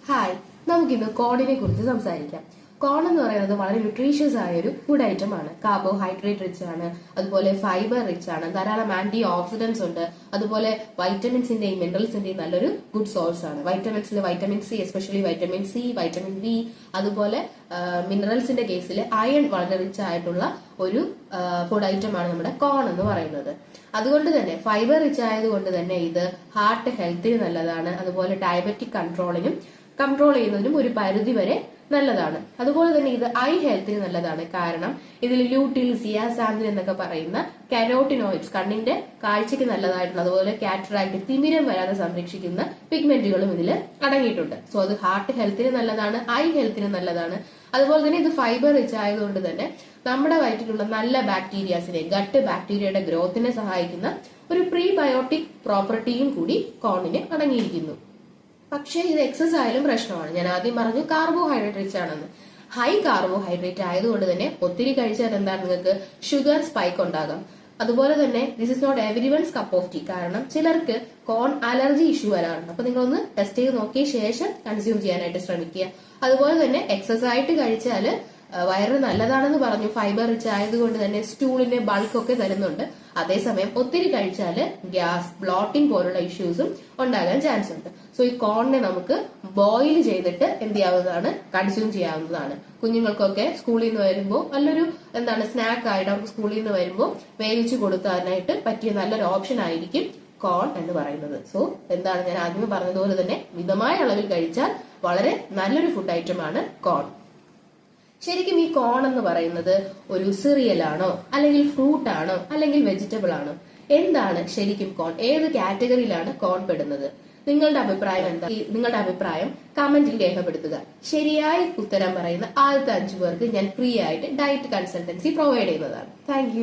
Hi, നമുക്കിന്ന് കോണിനെ കുറിച്ച് സംസാരിക്കാം. കോൺ എന്ന് പറയുന്നത് വളരെ ന്യൂട്രീഷ്യസ് ആയ ഒരു ഫുഡ് ഐറ്റം ആണ്. കാർബോഹൈഡ്രേറ്റ് റിച്ച് ആണ്, അതുപോലെ ഫൈബർ റിച്ച് ആണ്, ധാരാളം ആന്റി ഓക്സിഡൻസ് ഉണ്ട്, അതുപോലെ വൈറ്റമിൻസിന്റെയും മിനറൽസിന്റെയും നല്ലൊരു ഗുഡ് സോഴ്സ് ആണ്. വൈറ്റമിൻസിൽ vitamin C, especially vitamin C, vitamin B, അതുപോലെ മിനറൽസിന്റെ കേസിൽ അയൺ വളരെ റിച്ച് ആയിട്ടുള്ള ഒരു ഫുഡ് ഐറ്റം ആണ് നമ്മുടെ കോൺ എന്ന് പറയുന്നത്. അതുകൊണ്ട് തന്നെ ഫൈബർ റിച്ച് ആയതുകൊണ്ട് തന്നെ ഇത് ഹാർട്ട് ഹെൽത്തിന് നല്ലതാണ്, അതുപോലെ ഡയബറ്റിക് കൺട്രോൾ ചെയ്യുന്നതിനും ഒരു പരിധി വരെ നല്ലതാണ്. അതുപോലെ തന്നെ ഇത് ഐ ഹെൽത്തിന് നല്ലതാണ്. കാരണം ഇതിൽ ല്യൂട്ടിൽ, സിയാസാമിൻ എന്നൊക്കെ പറയുന്ന കരോട്ടിനോയിഡ്സ്, കണ്ണിന്റെ കാഴ്ചയ്ക്ക് നല്ലതായിട്ടുള്ള, അതുപോലെ കാറ്ററാക്ട്, തിമിരം വരാതെ സംരക്ഷിക്കുന്ന പിഗ്മെന്റുകളും ഇതിൽ അടങ്ങിയിട്ടുണ്ട്. സോ അത് ഹാർട്ട് ഹെൽത്തിന് നല്ലതാണ്, ഐ ഹെൽത്തിന് നല്ലതാണ്. അതുപോലെ തന്നെ ഇത് ഫൈബർ റിച്ച് ആയതുകൊണ്ട് തന്നെ നമ്മുടെ വയറ്റിലുള്ള നല്ല ബാക്ടീരിയാസിനെ, ഗട്ട് ബാക്ടീരിയയുടെ ഗ്രോത്തിനെ സഹായിക്കുന്ന ഒരു പ്രീബയോട്ടിക് പ്രോപ്പർട്ടിയും കൂടി കോണിന് അടങ്ങിയിരിക്കുന്നു. പക്ഷേ ഇത് എക്സസ് ആയാലും പ്രശ്നമാണ്. ഞാൻ ആദ്യം പറഞ്ഞു കാർബോഹൈഡ്രേറ്റ് റിച്ച് ആണെന്ന്. ഹൈ കാർബോഹൈഡ്രേറ്റ് ആയതുകൊണ്ട് തന്നെ ഒത്തിരി കഴിച്ചാൽ എന്താണ്, നിങ്ങൾക്ക് ഷുഗർ സ്പൈക്ക് ഉണ്ടാകാം. അതുപോലെ തന്നെ this is not everyone's cup of tea. കാരണം ചിലർക്ക് കോൺ അലർജി ഇഷ്യൂ വരാറുണ്ട്. അപ്പൊ നിങ്ങളൊന്ന് ടെസ്റ്റ് ചെയ്ത് നോക്കിയ ശേഷം കൺസ്യൂം ചെയ്യാനായിട്ട് ശ്രമിക്കുക. അതുപോലെ തന്നെ എക്സസ് ആയിട്ട് കഴിച്ചാല് വയറിന് നല്ലതാണെന്ന് പറഞ്ഞു. ഫൈബർ റിച്ച് ആയതുകൊണ്ട് തന്നെ സ്റ്റൂളിന്റെ ബൾക്കൊക്കെ തരുന്നുണ്ട്. അതേസമയം ഒത്തിരി കഴിച്ചാല് ഗ്യാസ്, ബ്ലോട്ടിംഗ് പോലുള്ള ഇഷ്യൂസും ഉണ്ടാകാൻ ചാൻസ് ഉണ്ട്. സോ ഈ കോണിനെ നമുക്ക് ബോയിൽ ചെയ്തിട്ട് എന്ത് ചെയ്യാവുന്നതാണ്, കൺസ്യൂം ചെയ്യാവുന്നതാണ്. കുഞ്ഞുങ്ങൾക്കൊക്കെ സ്കൂളിൽ നിന്ന് വരുമ്പോൾ നല്ലൊരു സ്നാക്ക് ആയിട്ട് അവർക്ക് സ്കൂളിൽ നിന്ന് വരുമ്പോൾ വേവിച്ച് കൊടുക്കാനായിട്ട് പറ്റിയ നല്ലൊരു ഓപ്ഷൻ ആയിരിക്കും കോൺ എന്ന് പറയുന്നത്. സോ ഞാൻ ആദ്യമേ പറഞ്ഞതുപോലെ തന്നെ മിതമായ അളവിൽ കഴിച്ചാൽ വളരെ നല്ലൊരു ഫുഡ് ഐറ്റം ആണ് കോൺ. ശരിക്കും ഈ കോൺ എന്ന് പറയുന്നത് ഒരു സിറിയൽ ആണോ, അല്ലെങ്കിൽ ഫ്രൂട്ട് ആണോ, അല്ലെങ്കിൽ വെജിറ്റബിൾ ആണോ? എന്താണ് ശരിക്കും കോൺ? ഏത് കാറ്റഗറിയിലാണ് കോൺ പെടുന്നത്? നിങ്ങളുടെ അഭിപ്രായം എന്താ? നിങ്ങളുടെ അഭിപ്രായം കമന്റിൽ രേഖപ്പെടുത്തുക. ശരിയായ ഉത്തരം പറയുന്ന ആദ്യത്തെ 5 പേർക്ക് ഞാൻ ഫ്രീ ആയിട്ട് ഡയറ്റ് കൺസൾട്ടൻസി പ്രൊവൈഡ് ചെയ്യുന്നതാണ്. താങ്ക്